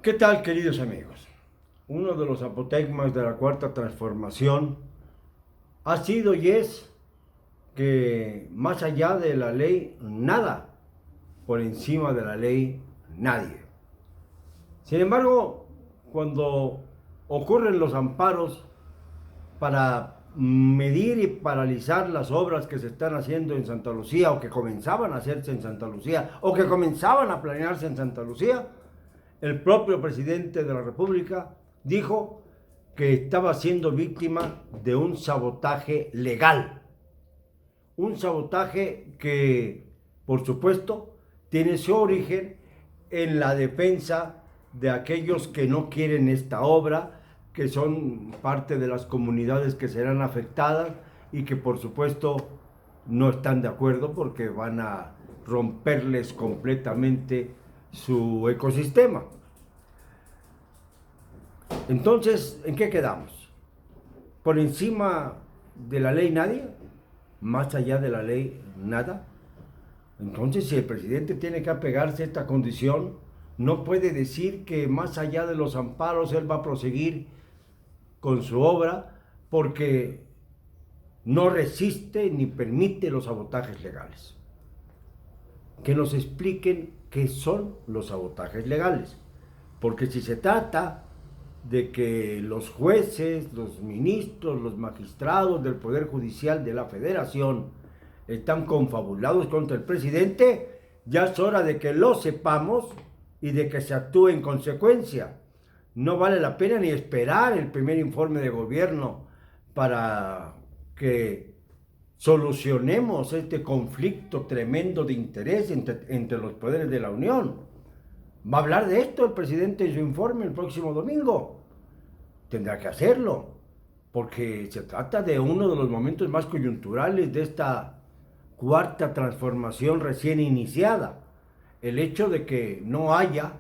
¿Qué tal, queridos amigos? Uno de los apotegmas de la Cuarta Transformación ha sido y es que más allá de la ley, nada, por encima de la ley, nadie. Sin embargo, cuando ocurren los amparos para medir y paralizar las obras que se están haciendo en Santa Lucía o que comenzaban a hacerse en Santa Lucía o que comenzaban a planearse en Santa Lucía, el propio presidente de la República dijo que estaba siendo víctima de un sabotaje legal. Un sabotaje que, por supuesto, tiene su origen en la defensa de aquellos que no quieren esta obra, que son parte de las comunidades que serán afectadas y que, por supuesto, no están de acuerdo porque van a romperles completamente su ecosistema. Entonces, ¿en qué quedamos? ¿Por encima de la ley nadie? ¿Más allá de la ley nada? Entonces, si el presidente tiene que apegarse a esta condición, no puede decir que más allá de los amparos él va a proseguir con su obra porque no resiste ni permite los sabotajes legales. Que nos expliquen qué son los sabotajes legales. Porque si se trata de que los jueces, los ministros, los magistrados del Poder Judicial de la Federación están confabulados contra el presidente, ya es hora de que lo sepamos y de que se actúe en consecuencia. No vale la pena ni esperar el primer informe de gobierno para que solucionemos este conflicto tremendo de interés entre los poderes de la Unión. Va a hablar de esto el presidente en su informe el próximo domingo. Tendrá que hacerlo, porque se trata de uno de los momentos más coyunturales de esta cuarta transformación recién iniciada. El hecho de que no haya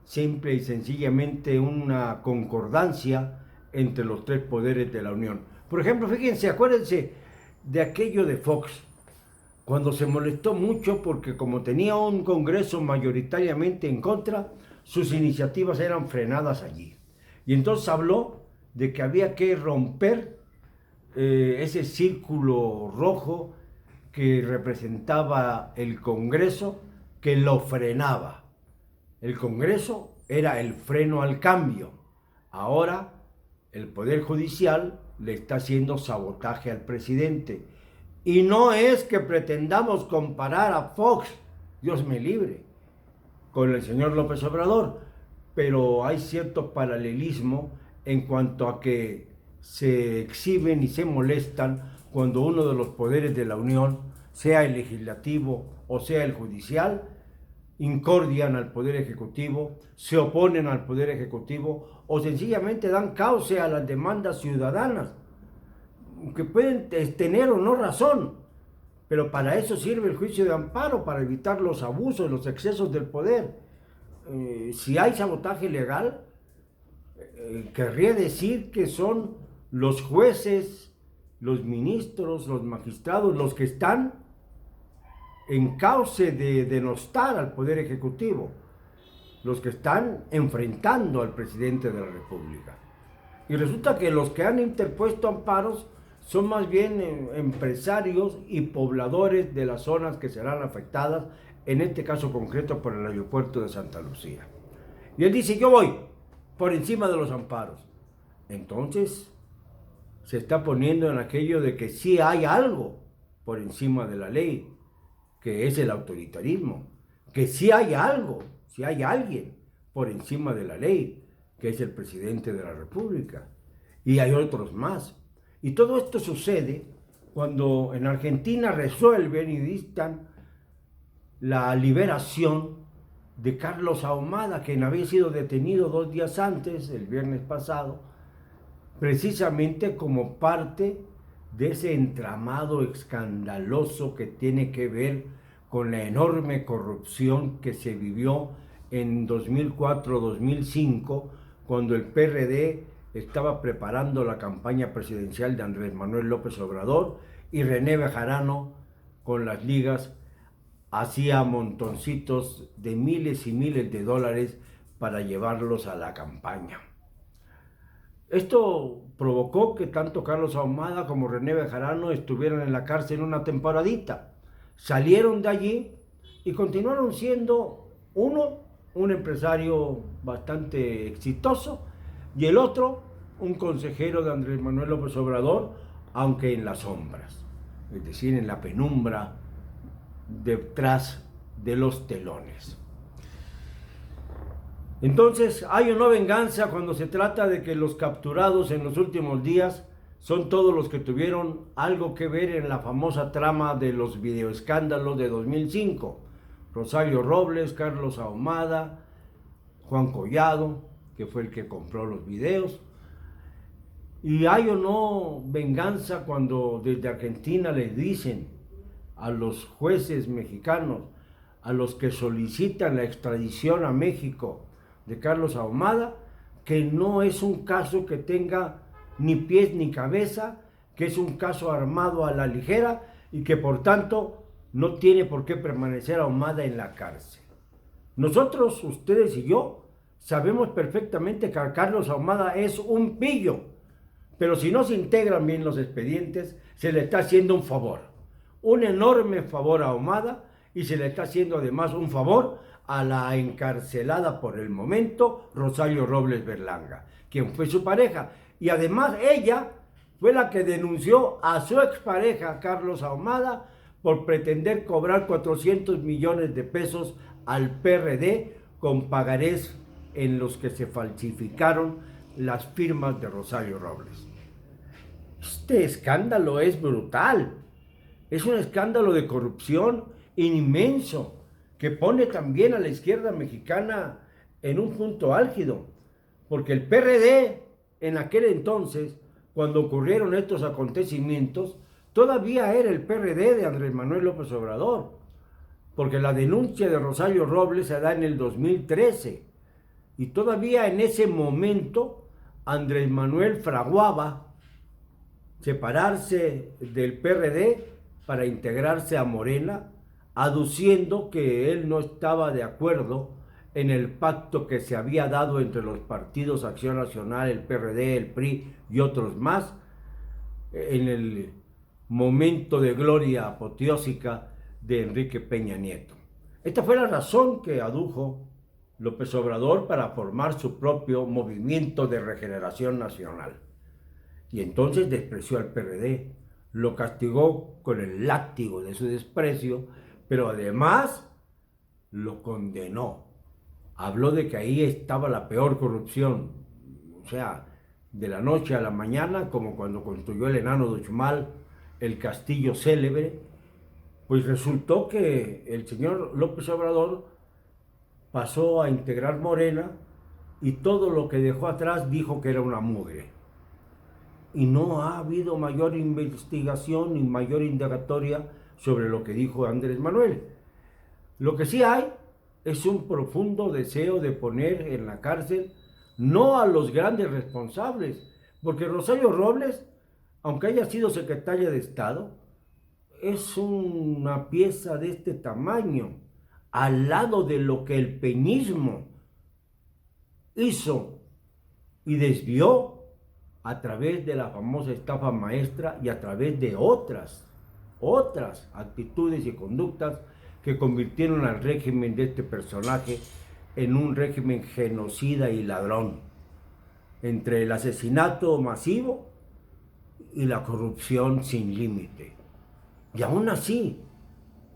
simple y sencillamente una concordancia entre los tres poderes de la Unión. Por ejemplo, fíjense, acuérdense de aquello de Fox, cuando se molestó mucho porque como tenía un Congreso mayoritariamente en contra, sus iniciativas eran frenadas allí. Y entonces habló de que había que romper ese círculo rojo que representaba el Congreso, que lo frenaba. El Congreso era el freno al cambio. Ahora el Poder Judicial le está haciendo sabotaje al presidente. Y no es que pretendamos comparar a Fox, Dios me libre, con el señor López Obrador, pero hay cierto paralelismo en cuanto a que se exhiben y se molestan cuando uno de los poderes de la Unión, sea el legislativo o sea el judicial, incordian al Poder Ejecutivo, se oponen al Poder Ejecutivo o sencillamente dan cauce a las demandas ciudadanas, que pueden tener o no razón, pero para eso sirve el juicio de amparo, para evitar los abusos, los excesos del poder. Si hay sabotaje legal, querría decir que son los jueces, los ministros, los magistrados, los que están en cauce de denostar al Poder Ejecutivo, los que están enfrentando al presidente de la República. Y resulta que los que han interpuesto amparos son más bien empresarios y pobladores de las zonas que serán afectadas, en este caso concreto por el aeropuerto de Santa Lucía. Y él dice, yo voy por encima de los amparos. Entonces se está poniendo en aquello de que sí hay algo por encima de la ley, que es el autoritarismo, que sí hay algo, sí hay alguien por encima de la ley, que es el presidente de la República, y hay otros más. Y todo esto sucede cuando en Argentina resuelven y dictan la liberación de Carlos Ahumada, quien había sido detenido 2 días antes, el viernes pasado, precisamente como parte de ese entramado escandaloso que tiene que ver con la enorme corrupción que se vivió en 2004-2005, cuando el PRD estaba preparando la campaña presidencial de Andrés Manuel López Obrador y René Bejarano con las ligas hacía montoncitos de miles y miles de dólares para llevarlos a la campaña. Esto provocó que tanto Carlos Ahumada como René Bejarano estuvieran en la cárcel una temporadita. Salieron de allí y continuaron siendo un empresario bastante exitoso, y el otro, un consejero de Andrés Manuel López Obrador, aunque en las sombras, es decir, en la penumbra, detrás de los telones. Entonces, ¿hay o no venganza cuando se trata de que los capturados en los últimos días son todos los que tuvieron algo que ver en la famosa trama de los videoescándalos de 2005? Rosario Robles, Carlos Ahumada, Juan Collado, que fue el que compró los videos. ¿Y hay o no venganza cuando desde Argentina les dicen a los jueces mexicanos, a los que solicitan la extradición a México de Carlos Ahumada, que no es un caso que tenga ni pies ni cabeza, que es un caso armado a la ligera y que por tanto no tiene por qué permanecer Ahumada en la cárcel? Nosotros, ustedes y yo, sabemos perfectamente que Carlos Ahumada es un pillo, pero si no se integran bien los expedientes, se le está haciendo un favor, un enorme favor a Ahumada, y se le está haciendo además un favor a la encarcelada por el momento Rosario Robles Berlanga, quien fue su pareja, y además ella fue la que denunció a su expareja Carlos Ahumada por pretender cobrar 400 millones de pesos al PRD con pagarés en los que se falsificaron las firmas de Rosario Robles. Este escándalo es brutal, es un escándalo de corrupción inmenso que pone también a la izquierda mexicana en un punto álgido, porque el PRD en aquel entonces, cuando ocurrieron estos acontecimientos, todavía era el PRD de Andrés Manuel López Obrador, porque la denuncia de Rosario Robles se da en el 2013, y todavía en ese momento Andrés Manuel fraguaba separarse del PRD para integrarse a Morena, aduciendo que él no estaba de acuerdo en el pacto que se había dado entre los partidos Acción Nacional, el PRD, el PRI y otros más, en el momento de gloria apoteósica de Enrique Peña Nieto. Esta fue la razón que adujo López Obrador para formar su propio movimiento de regeneración nacional. Y entonces despreció al PRD, lo castigó con el látigo de su desprecio, pero además lo condenó. Habló de que ahí estaba la peor corrupción, o sea, de la noche a la mañana, como cuando construyó el enano de Uxmal, el castillo célebre, pues resultó que el señor López Obrador pasó a integrar Morena y todo lo que dejó atrás dijo que era una mugre. Y no ha habido mayor investigación ni mayor indagatoria sobre lo que dijo Andrés Manuel. Lo que sí hay es un profundo deseo de poner en la cárcel no a los grandes responsables, porque Rosario Robles, aunque haya sido secretaria de Estado, es una pieza de este tamaño, al lado de lo que el peñismo hizo y desvió a través de la famosa estafa maestra y a través de otras actitudes y conductas que convirtieron al régimen de este personaje en un régimen genocida y ladrón, entre el asesinato masivo y la corrupción sin límite. Y aún así,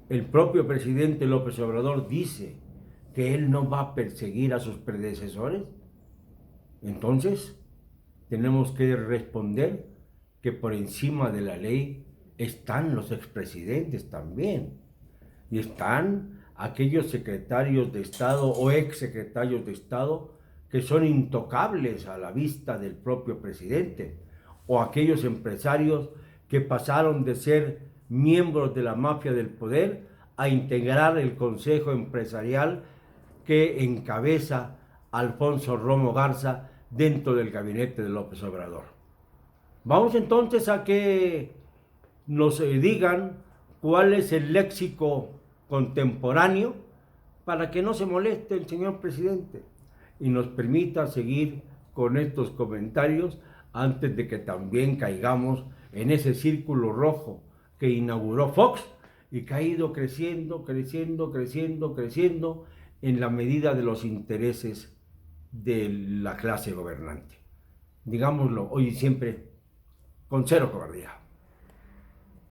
el propio presidente López Obrador dice que él no va a perseguir a sus predecesores. Entonces, tenemos que responder que por encima de la ley están los expresidentes también. Y están aquellos secretarios de Estado o exsecretarios de Estado que son intocables a la vista del propio presidente. O aquellos empresarios que pasaron de ser miembros de la mafia del poder a integrar el Consejo Empresarial que encabeza Alfonso Romo Garza dentro del gabinete de López Obrador. Vamos entonces a que nos digan cuál es el léxico contemporáneo para que no se moleste el señor presidente y nos permita seguir con estos comentarios antes de que también caigamos en ese círculo rojo que inauguró Fox y que ha ido creciendo, creciendo, creciendo, creciendo en la medida de los intereses de la clase gobernante. Digámoslo hoy y siempre, con cero cobardía.